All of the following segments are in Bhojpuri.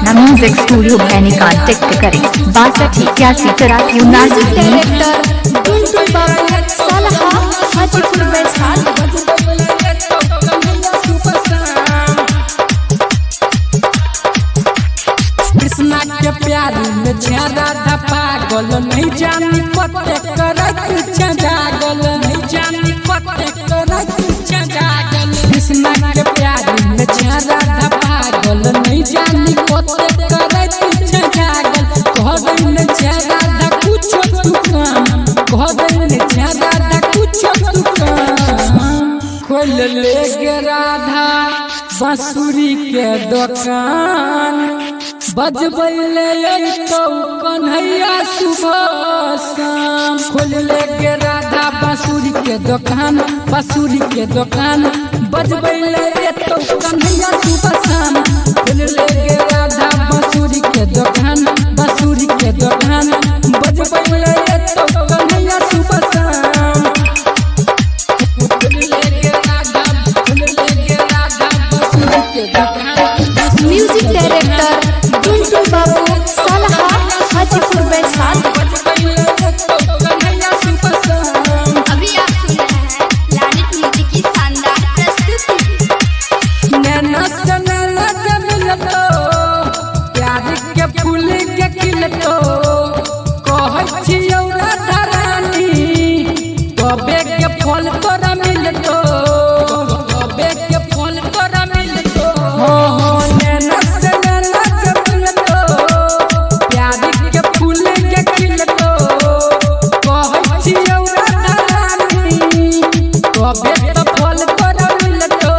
पटना म्यूजिक स्टूडियो भैनी कांटेक्ट करें 6281 डायरेक्टर टुनटुन बाबू सलहा हाजीपुर वैशाली। कृष्णा के प्यार में ज्यादा पागल नहीं जानी पते करत जागल नहीं जानी पते करत जागल। कृष्णा के प्यार में ज्यादा पागल नहीं जानी पते करत जागल। घर में ज्यादा कुछ दुकान घर में ज्यादा कुछ दुकान खोल ले गे राधा बांसुरी के दुकान बजबैले तो कन्हैया सुबह शाम। खोल ले गे राधा बांसुरी के दुकान बजबैले तो कन्हैया सुबह शाम। खोल ले गे राधा बांसुरी के दुकान बजबैले तो कन्हैया सुबह शाम। खोल ले गे राधा बांसुरी के दुकान। म्यूजिक डायरेक्टर टुनटुन बाबू सलहा हाजीपुर वैशाली। अभी आप सुन रहे हैं लालित म्यूजिक की शानदार प्रस्तुति। नैना से नैना जब मिलतो प्यार के फूल के खिलतो कहै छियौ राधा रानी कबे के फल तोरा मिलतो कबे के फल तोरा मिलतो। हो नैना से नैना जब मिलतो प्यार के फूल के खिलतो कहै छियौ राधा रानी कबे के फल तोरा मिलतो।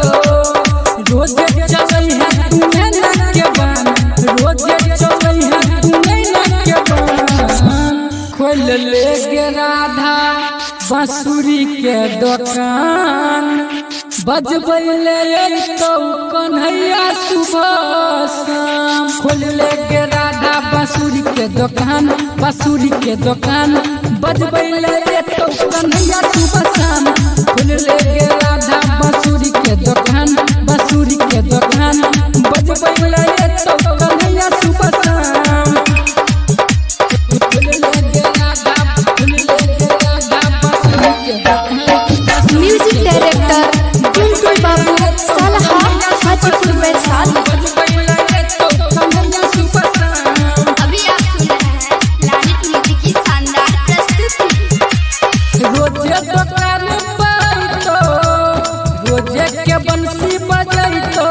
रोज चलै है तू नैना के बान रोज चलै है तू नैना के बान। खोल ले गे राधा बांसुरी के दुकान बजबैले तो कन्हैया सुबह शाम। खोल ले गे राधा बांसुरी के दुकान बजबैले तो कन्हैया सुबह शाम। खोल ले गे राधा बांसुरी के दुकान बजबैले तो कन्हैया सुबह शाम। खोल ले गे राधा बांसुरी के दुकान। म्यूजिक डायरेक्टर टुनटुन बाबू सलहा हाजीपुर वैशाली। अभी आप सुन रहे हैं लालित म्यूजिक की शानदार प्रस्तुति। रोजे दुकान बैठो रोजे के बंसी बजैतो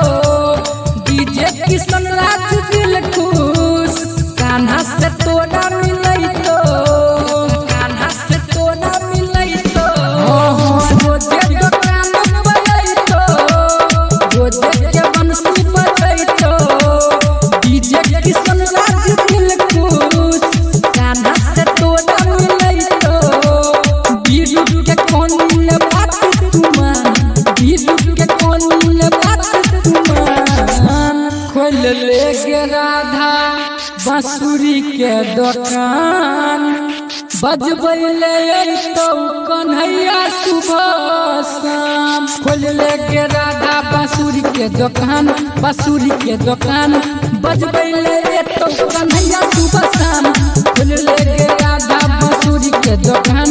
डीजे किशन राज दिल खुश कान्हा से तोरा मिलैतो रोजे दुकान बैठो रोजे के बंसी बजैतो डीजे किशन राज दिल खुश कान्हा से तोरा मिलैतो। बीरू के कोनी बात तुमान खोल ले गे राधा बांसुरी के दुकान बजबैले तो कन्हैया सुबह शाम। खोल ले गे राधा बांसुरी के दुकान बजबैले तो कन्हैया सुबह शाम। खोल ले गे राधा बांसुरी के दुकान